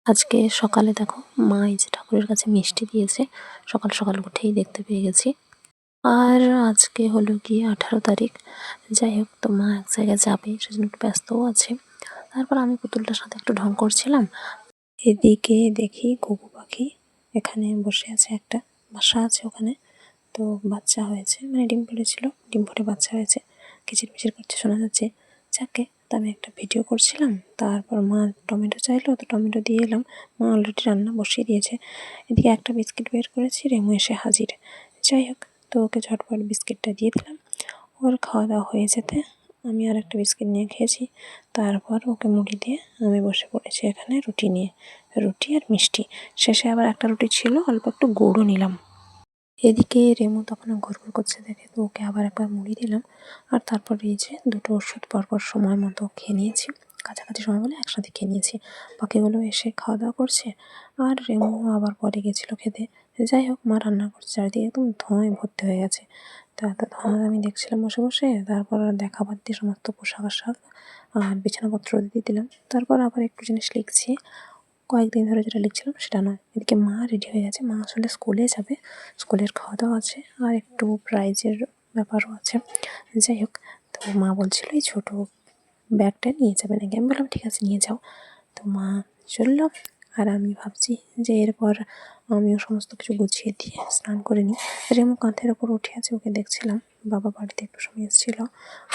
আজকে সকালে দেখো মা এই যে ঠাকুরের কাছে মিষ্টি দিয়েছে। সকাল সকাল উঠেই দেখতে পেয়ে গেছি। আর আজকে হলো কি 18 তারিখ। যাই হোক, তো মা এক জায়গায় যাবে, সেজন্য একটু ব্যস্তও আছে। তারপর আমি পুতুলটার সাথে একটু ঢং করছিলাম। এদিকে দেখি ঘুঘু পাখি এখানে বসে আছে, একটা বাসা আছে ওখানে। তো বাচ্চা হয়েছে, মানে ডিম পেড়েছিল, ডিম ফুটে বাচ্চা হয়েছে, কিচিরমিচির করছে শোনা যাচ্ছে। যাকে তো আমি একটা ভিডিও করছিলাম, তারপর মা টমেটো চাইলো, তো টমেটো দিয়ে এলাম। মা অলরেডি রান্না বসিয়ে দিয়েছে। এদিকে একটা বিস্কিট বের করেছি, রেমু এসে হাজির। যাই হোক, তো ওকে ঝটপট বিস্কিটটা দিয়ে দিলাম। ওর খাওয়া দাওয়া হয়ে যেতে আমি আর একটা বিস্কিট নিয়ে খেয়েছি। তারপর ওকে মুড়ি দিয়ে আমি বসে পড়েছি এখানে রুটি নিয়ে, রুটি আর মিষ্টি। শেষে আবার একটা রুটি ছিল, অল্প একটু গুড়ও নিলাম। এদিকে রেমু তখনও ঘুরঘুর করছে দেখে, তো ওকে আবার একবার মুড়ি দিলাম। আর তারপর এই যে দুটো ওষুধ পরপর সময় মতো খেয়ে নিয়েছি, কাছাকাছি সময় বলে একসাথে খেয়ে নিয়েছি। বাকিগুলো এসে খাওয়া দাওয়া করছে, আর রেমু আবার পরে গেছিলো খেতে। যাই হোক, মা রান্না করছে, চারিদিকে একদম ধোঁয়ায় ভর্তি হয়ে গেছে। তা এত ধোঁয়া আমি দেখছিলাম বসে বসে। তারপর দেখা বাদ দিয়ে সমস্ত পোশাক আশাক আর বিছানাপত্র দিয়ে দিলাম। তারপর আবার একটু জিনিস লিখছি, কয়েকদিন ধরে যেটা লিখছিলাম সেটা নয়। এদিকে মা রেডি হয়ে গেছে, মা আসলে স্কুলে যাবে, স্কুলের খাওয়া দাওয়া আছে, আর একটু প্রাইজের ব্যাপারও আছে। যাই হোক, তো মা বলছিল এই ছোটো ব্যাগটা নিয়ে যাবে নাকি। আমি বললাম ঠিক আছে নিয়ে যাও। তো মা চললো, আর আমি ভাবছি যে এরপর আমিও সমস্ত কিছু গুছিয়ে দিয়ে স্নান করে নিই। রেমু কাঁধের ওপর উঠে আছে, ওকে দেখছিলাম। বাবা বাড়িতে একটু সময় এসেছিল,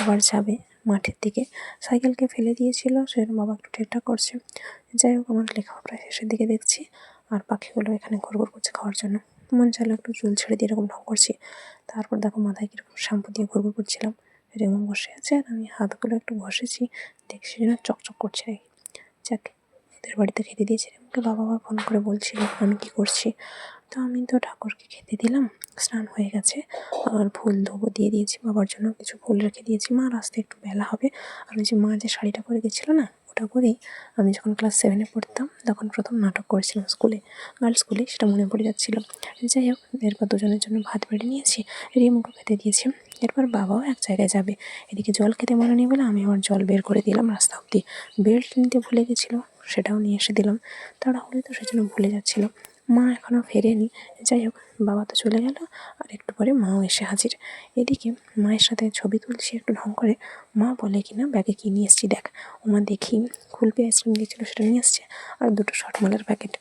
আবার যাবে মাঠের দিকে। সাইকেলকে ফেলে দিয়েছিল, সেজন্য বাবা একটু ঠিকঠাক করছে। যাই হোক, আমার লেখাও প্রায় শেষের দিকে দেখছি। আর পাখিগুলো এখানে ঘুরঘুর করছে খাওয়ার জন্য। মন চাইলো একটু চুল ছেড়ে দিয়ে এরকম ঢং করছি। তারপর দেখো মাথায় কীরকম শ্যাম্পু দিয়ে ঘুরঘুর করছিলাম। রেমু বসে আছে, আর আমি হাতগুলো একটু ঘষেছি, দেখছি যেন চকচক করছে নাকি। যাক, এদের বাড়িতে খেতে দিয়েছি। রেমুকে বাবা আবার ফোন করে বলছিল আমি কি করছি। তো আমি তো ঠাকুরকে খেতে দিলাম, স্নান হয়ে গেছে, আর ফুল ধোবো দিয়ে দিয়েছি। বাবার জন্য কিছু ফুল রেখে দিয়েছি, মা আসতে একটু বেলা হবে। আর ওই যে মা যে শাড়িটা পরে গেছিলো না, ওটা পরেই আমি যখন ক্লাস 7-এ পড়তাম তখন প্রথম নাটক করেছিলাম স্কুলে, গার্লস স্কুলে, সেটা মনে পড়ে যাচ্ছিলো। যাই হোক, এরপর দুজনের জন্য ভাত বেড়ে নিয়েছি, রিমুকে খেতে দিয়েছি। এরপর বাবাও এক জায়গায় যাবে। এদিকে জল খেতে মনে নেই বলে আমি আমার জল বের করে দিলাম রাস্তা অব্দি। বেল্ট নিতে ভুলে গেছিলো, সেটাও নিয়ে এসে দিলাম। তাড়াহুড়ো তো সেজন্য ভুলে যাচ্ছিলো। মা এখনও ফেরেনি। যাই হোক, বাবা তো চলে গেল, আর একটু পরে মাও এসে হাজির। এদিকে মায়ের সাথে ছবি তুলছি একটু ঢং করে। মা বলে কি না ব্যাগে কী নিয়ে এসেছি দেখ। ও মা দেখি কুলপি আইসক্রিম দিয়েছিলো, সেটা নিয়ে এসছে, আর দুটো শর্টমালার প্যাকেট।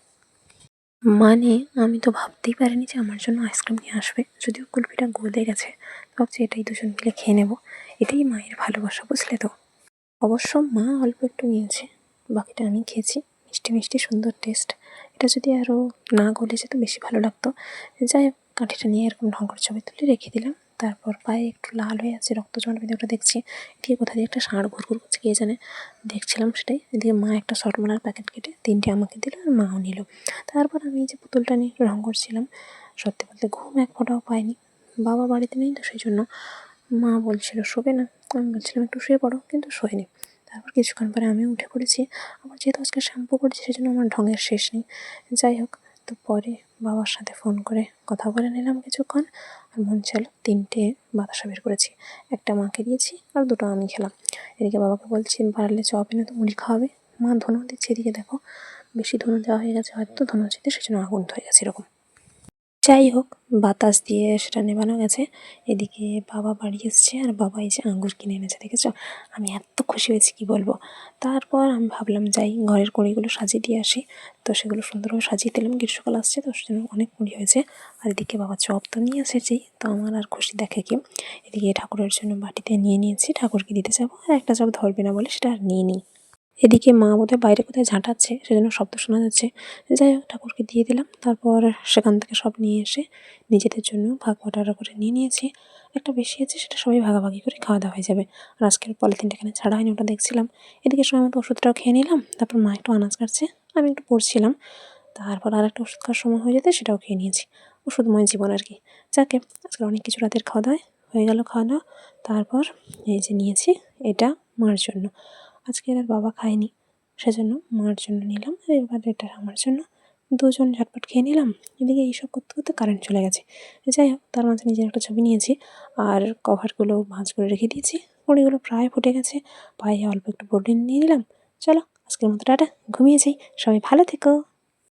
মানে আমি তো ভাবতেই পারিনি যে আমার জন্য আইসক্রিম নিয়ে আসবে। যদিও কুলপিটা গলে গেছে, ভাবছি এটাই দুজন মিলে খেয়ে নেবো। এটাই মায়ের ভালোবাসা, বুঝলে তো। অবশ্য মা অল্প একটু নিয়েছে, বাকিটা আমি খেয়েছি। মিষ্টি মিষ্টি সুন্দর টেস্ট। এটা যদি আরও না গলে যেত বেশি ভালো লাগতো। যাই হোক, কাঠিটা নিয়ে এরকম ঢং করে ছবি তুলে রেখে দিলাম। তারপর পায়ে একটু লাল হয়ে আছে, রক্ত জন্মে ওটা দেখছি। এদিকে কোথা দিয়ে একটা ষাঁড় ঘুরঘুর করছে কে জানে, দেখছিলাম সেটাই। এদিকে মা একটা শর্টমালার প্যাকেট কেটে 3টে আমাকে দিল, আর মাও নিল। তারপর আমি এই যে পুতুলটা নিয়ে একটু ঢং করছিলাম। সত্যি বলতে ঘুম এক ফোঁটাও পাইনি, বাবা বাড়িতে নেই তো সেই জন্য। মা বলছিল শোবে না, আমি বলছিলাম একটু শুয়ে পড়ো, কিন্তু শোয়নি। তারপর কিছুক্ষণ পরে আমিও উঠে পড়েছি। আবার যেহেতু আজকে শ্যাম্পু করেছি সেজন্য আমার ঢঙের শেষ নেই। যাই হোক, তো পরে বাবার সাথে ফোন করে কথা বলে নিলাম কিছুক্ষণ। আর মন চাইলো 3টে বাতাসা বের করেছি, একটা মাকে দিয়েছি আর দুটো আমি খেলাম। এদিকে বাবাকে বলছি পারলে চপ এনে তো মুড়ি খাওয়াবে। মা ধুনো দিচ্ছে, এদিকে দেখো বেশি ধুনো দেওয়া হয়ে গেছে হয়তো, ধুনো দিতে সেজন্য আগুন ধরে গেছে এরকম। যাই হোক, বাতাস দিয়ে সেটা নেভানো গেছে। এদিকে বাবা বাড়ি এসছে, আর বাবা এই যে আঙ্গুর কিনে এনেছে, দেখেছো। আমি এত খুশি হয়েছি কি বলবো। তারপর আমি ভাবলাম যাই ঘরের কুঁড়িগুলো সাজিয়ে দিয়ে আসি। তো সেগুলো সুন্দরভাবে সাজিয়ে দিলাম, গ্রীষ্মকাল আসছে তো সেজন্য অনেক কুঁড়ি হয়েছে। আর এদিকে বাবা চপ তো নিয়ে এসেছি, তো আমার আর খুশি দেখে কি। এদিকে ঠাকুরের জন্য বাটিতে নিয়ে নিয়েছি, ঠাকুরকে দিতে যাবো। আর একটা চপ ধরবে না বলে সেটা আর নিয়ে নিই। এদিকে মা বোধহয় বাইরে কোথায় ঝাঁটাচ্ছে, সেজন্য শব্দ শোনা যাচ্ছে। যাই হোক, ঠাকুরকে দিয়ে দিলাম। তারপর সেখান থেকে সব নিয়ে এসে নিজেদের জন্য ভাগ বাটোয়ারা করে নিয়ে নিয়েছি। একটা বেশি আছে, সেটা সবাই ভাগাভাগি করে খাওয়া দাওয়া হয়ে যাবে। আর আজকের পলিথিনটা এখানে ছাড়া হয়নি, ওটা দেখছিলাম। এদিকে সময় মতো ওষুধটাও খেয়ে নিলাম। তারপর মা একটু আনাজ কাটছে, আমি একটু পড়ছিলাম। তারপর আর একটা ওষুধ খাওয়ার সময় হয়ে যেতে সেটাও খেয়ে নিয়েছি। ওষুধময় জীবন আর কি। যাকে আজকে অনেক কিছু রাতের খাওয়া দাওয়ায় হয়ে গেল খাওয়া দাওয়া। তারপর এই যে নিয়েছি এটা মার জন্য। আজকে আর বাবা খায়নি, সেজন্য মার জন্য নিলাম। আর এবার এটা আমার জন্য, দুজন ঝটপট খেয়ে নিলাম। এদিকে এইসব করতে করতে কারেন্ট চলে গেছে। যাই হোক, তার মাঝে নিজের একটা ছবি নিয়েছি, আর কভারগুলো ভাঁজ করে রেখে দিয়েছি। মুড়িগুলো প্রায় ফুটে গেছে, পায়ে অল্প একটু বোরডিন নিয়ে নিলাম। চলো আজকের মতো টাটা, ঘুমিয়ে যাই। সবাই ভালো থেকো।